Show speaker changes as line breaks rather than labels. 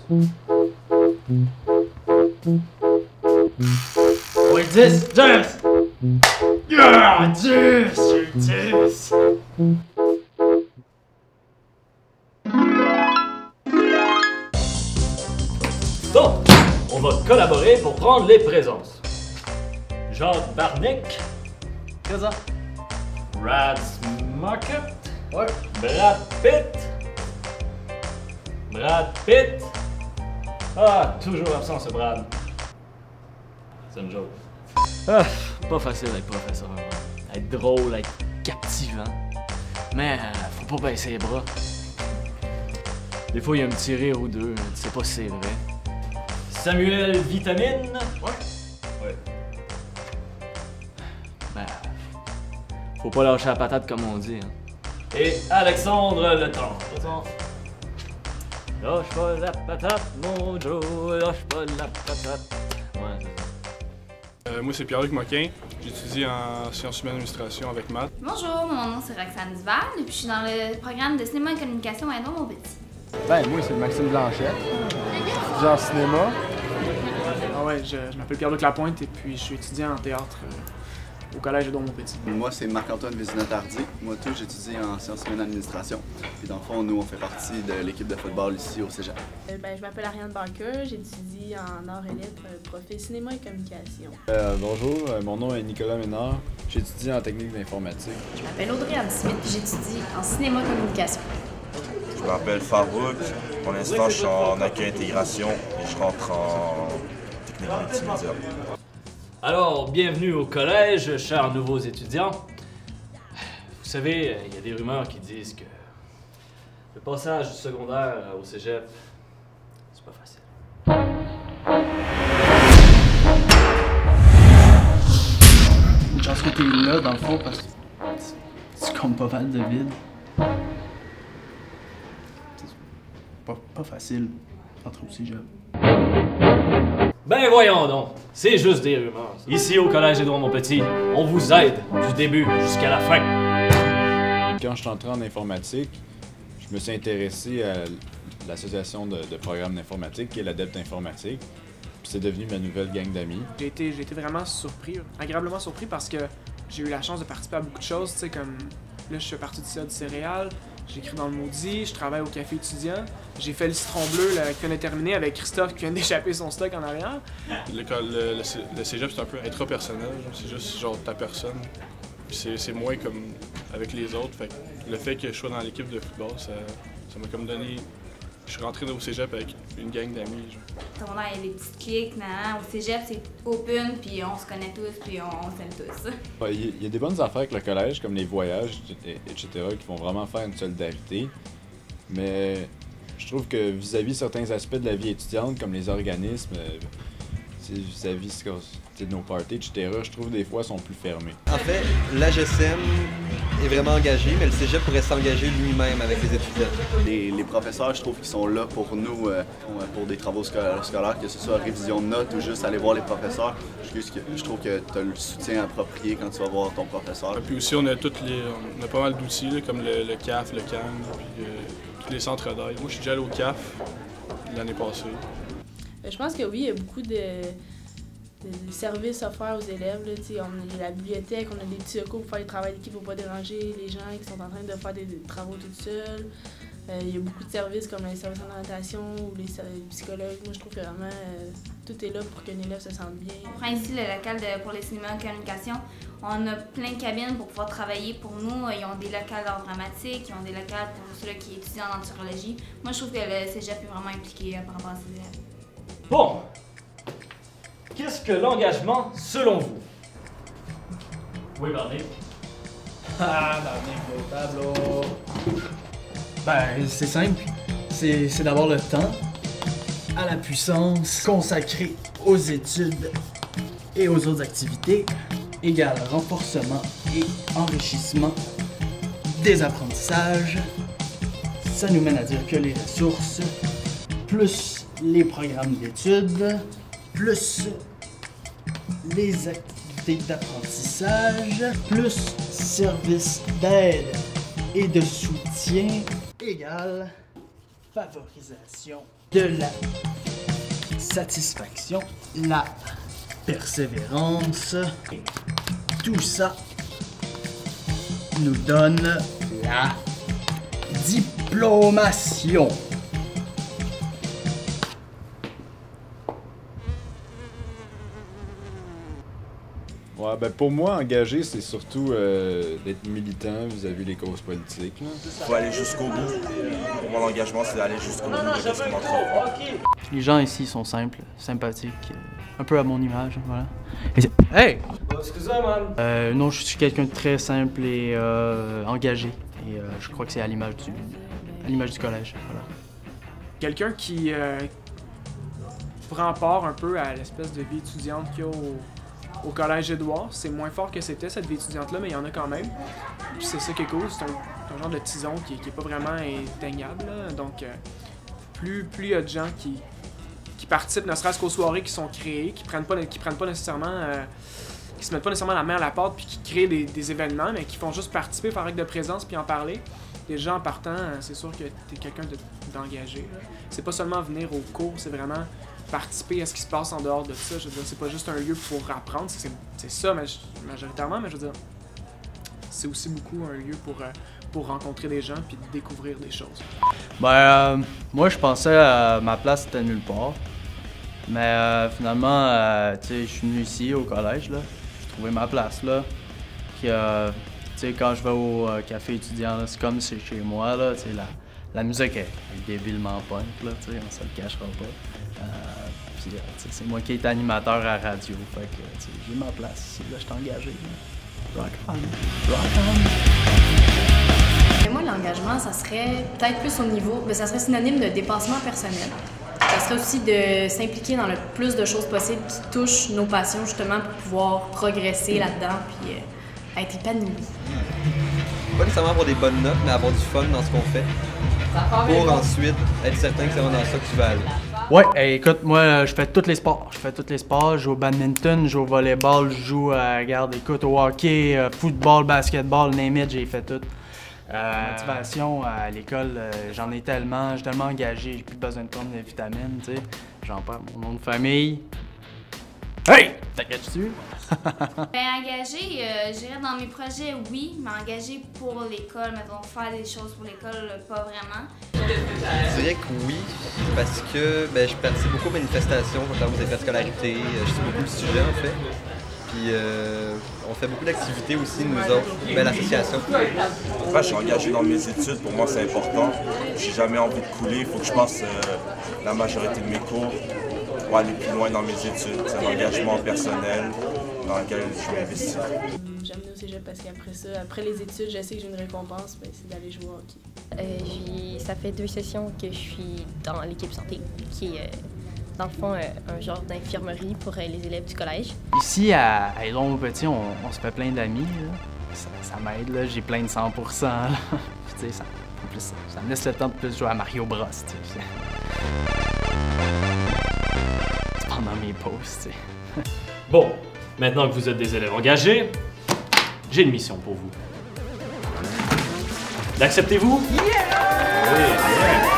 Oui, 10! 10! Yeah! 10! J'ai 10!
Donc, on va collaborer pour prendre les présences. Jacques Barnick.
Présent.
Brad Smocket.
Ouais.
Brad Pitt. Brad Pitt. Ah, toujours absent ce Brad. C'est une joke.
Ah, pas facile d'être professeur. Être drôle, être captivant. Mais faut pas baisser les bras. Des fois, il y a un petit rire ou deux, tu sais pas si c'est vrai.
Samuel Vitamine. Ouais.
Ben, faut pas lâcher la patate comme on dit. Hein.
Et Alexandre Le Temps.
Lâche pas la patate, mon Joe, lâche pas la patate. Ouais, c'est ça.
Moi, c'est Pierre-Luc Moquin. J'étudie en sciences humaines et administration avec Matt.
Bonjour, mon nom c'est Roxane Duval et puis je suis dans le programme de cinéma et communication à Edouard Montpetit.
Ben, moi, c'est Maxime Blanchette. J'étudie en cinéma.
Ah ouais, je m'appelle Pierre-Luc Lapointe et puis je suis étudiant en théâtre au collège Edouard Montpetit.
Moi, c'est Marc-Antoine Vézina-Tardy. Moi, tout, j'étudie en sciences humaines et administration. Puis dans le fond, nous, on fait partie de l'équipe de football ici au Cégep.
Je m'appelle Ariane Barker, j'étudie en arts et lettres, profil cinéma et communication.
Bonjour, mon nom est Nicolas Ménard. J'étudie en technique d'informatique.
Je m'appelle Audrey-Anne Smith et j'étudie en cinéma et communication.
Je m'appelle Farouk. Pour l'instant, je suis en accueil intégration et je rentre en technique multimédia.
Alors, bienvenue au collège, chers nouveaux étudiants. Vous savez, il y a des rumeurs qui disent que le passage du secondaire au cégep, c'est pas facile.
Une chance que t'es là, dans le fond, parce que tu comptes pas mal de vide. C'est pas facile d'entrer au cégep.
Ben voyons donc, c'est juste des rumeurs. Ici au collège Édouard Montpetit, on vous aide du début jusqu'à la fin.
Quand je suis entré en informatique, je me suis intéressé à l'association de programmes d'informatique, qui est l'Adepte Informatique. Puis c'est devenu ma nouvelle gang d'amis.
J'ai été vraiment surpris, agréablement surpris parce que j'ai eu la chance de participer à beaucoup de choses, tu sais, comme là je fais partie du CA du céréales, j'écris dans le Maudit, je travaille au café étudiant, j'ai fait le citron bleu là, qui vient de terminer avec Christophe qui vient d'échapper son stock en arrière.
Le cégep, c'est un peu intrapersonnel, c'est juste genre ta personne. Puis c'est moins comme avec les autres. Fait que le fait que je sois dans l'équipe de football, ça m'a comme donné. Je suis rentré au cégep avec une gang d'amis.
On a les petites cliques, au cégep c'est open, puis on se connaît tous, puis on s'aime tous.
Il y a des bonnes affaires avec le collège, comme les voyages, etc., qui vont vraiment faire une solidarité. Mais je trouve que vis-à-vis certains aspects de la vie étudiante, comme les organismes, vis-à-vis de nos parties, etc., je trouve des fois sont plus fermés.
En fait, l'AGSM est vraiment engagé, mais le cégep pourrait s'engager lui-même avec les étudiants.
Les professeurs, je trouve qu'ils sont là pour nous, pour des travaux scolaires, que ce soit révision de notes ou juste aller voir les professeurs. Je trouve que tu as le soutien approprié quand tu vas voir ton professeur.
Puis aussi, on a pas mal d'outils, là, comme le CAF, le CAM, puis tous les centres d'aide. Moi, je suis déjà allé au CAF l'année passée.
Je pense que oui, il y a beaucoup de services offerts aux élèves. Là, on a la bibliothèque, on a des petits recours pour faire les travaux d'équipe pour ne pas déranger les gens qui sont en train de faire des travaux tout seuls. Il y a beaucoup de services comme les services d'orientation ou les psychologues. Moi, je trouve que vraiment tout est là pour qu'un élève se sente bien.
On prend ici le local pour les cinémas et communication. On a plein de cabines pour pouvoir travailler pour nous. Ils ont des locales d'art dramatique, ils ont des locales pour ceux qui étudient en anthropologie. Moi, je trouve que le cégep est vraiment impliqué par rapport à ces élèves.
Bon, qu'est-ce que l'engagement selon vous? Oui, Barney.
Ah, Barney, au tableau. Ben, c'est simple. C'est d'avoir le temps, à la puissance, consacré aux études et aux autres activités, égale renforcement et enrichissement des apprentissages. Ça nous mène à dire que les ressources, plus les programmes d'études, plus les activités d'apprentissage, plus services d'aide et de soutien égale
favorisation de la satisfaction, la persévérance. Et tout ça nous donne la diplomation.
Ouais, ben pour moi, engager, c'est surtout d'être militant vis-à-vis des causes politiques. Il
faut aller jusqu'au bout. Pour moi, l'engagement, c'est d'aller jusqu'au bout de ce qu'on entreprend.
Les gens ici sont simples, sympathiques, un peu à mon image, voilà.
Hey! Excusez-moi, man!
Non, je suis quelqu'un de très simple et engagé. Et je crois que c'est à l'image du collège, voilà.
Quelqu'un qui prend part un peu à l'espèce de vie étudiante qu'il y a au Collège Édouard. C'est moins fort que c'était cette vie étudiante-là, mais il y en a quand même. Puis c'est ça qui est cool, c'est un genre de tison qui est pas vraiment éteignable, là. Donc, plus il y a de gens qui participent, ne serait-ce qu'aux soirées qui sont créées, qui prennent pas nécessairement, qui se mettent pas nécessairement la main à la pâte puis qui créent des événements, mais qui font juste participer, faire acte de présence puis en parler. Les gens en partant, c'est sûr que t'es quelqu'un d'engagé. C'est pas seulement venir au cours, c'est vraiment participer à ce qui se passe en dehors de ça. Je veux dire, c'est pas juste un lieu pour apprendre, c'est ça majoritairement, mais je veux dire, c'est aussi beaucoup un lieu pour rencontrer des gens puis découvrir des choses.
Ben, moi, je pensais à ma place, c'était nulle part. Mais finalement, tu sais, je suis venu ici, au collège, là. J'ai trouvé ma place, là. Puis, tu sais, quand je vais au café étudiant, c'est comme c'est chez moi, là. Tu sais, la musique est débilement punk, là, tu sais, on se le cachera pas. Puis, tu sais, c'est moi qui est animateur à la radio. Fait que, tu sais, j'ai ma place ici, là, je suis engagé, là. Rock on. Rock on.
Moi, l'engagement, ça serait peut-être plus au niveau, mais ça serait synonyme de dépassement personnel. Ça serait aussi de s'impliquer dans le plus de choses possibles qui touchent nos passions, justement, pour pouvoir progresser là-dedans puis être épanoui.
Pas nécessairement avoir des bonnes notes, mais avoir du fun dans ce qu'on fait. Pour ensuite être certain que c'est vraiment dans ça que tu vas aller.
Ouais, écoute, moi, je fais tous les sports. Je joue au badminton, je joue au volleyball, je joue, regarde, écoute, au hockey, football, basketball, name it, j'ai fait tout. Motivation à l'école, j'en ai tellement, je suis tellement engagé, j'ai plus besoin de prendre de vitamines, tu sais. J'en perds mon nom de famille. Hey! T'inquiètes-tu?
Ben, engagé, je dirais dans mes projets, oui, mais engagé pour l'école, mettons, faire des choses pour l'école, pas vraiment.
Je dirais que oui, parce que je participe beaucoup aux manifestations, notamment aux effets de scolarité, je sais beaucoup le sujet en fait. Puis on fait beaucoup d'activités aussi, nous autres, l'association.
Je suis engagé dans mes études, pour moi c'est important. J'ai jamais envie de couler, il faut que je passe la majorité de mes cours pour aller plus loin dans mes études. C'est un engagement personnel dans lequel je m'investis.
J'aime aller au cégep parce qu'après ça, après les études, je sais que j'ai une récompense, c'est d'aller jouer au hockey.
Ça fait 2 sessions que je suis dans l'équipe santé, qui est dans le fond un genre d'infirmerie pour les élèves du collège.
Ici, à Édouard-Montpetit, on se fait plein d'amis. Ça m'aide, là. J'ai plein de 100%. Là. Tu sais, en plus, ça me laisse le temps de plus jouer à Mario Bros. Tu sais. Pendant mes pauses, tu sais.
Bon, maintenant que vous êtes des élèves engagés, j'ai une mission pour vous. L'acceptez-vous? Yeah! Oui, yeah.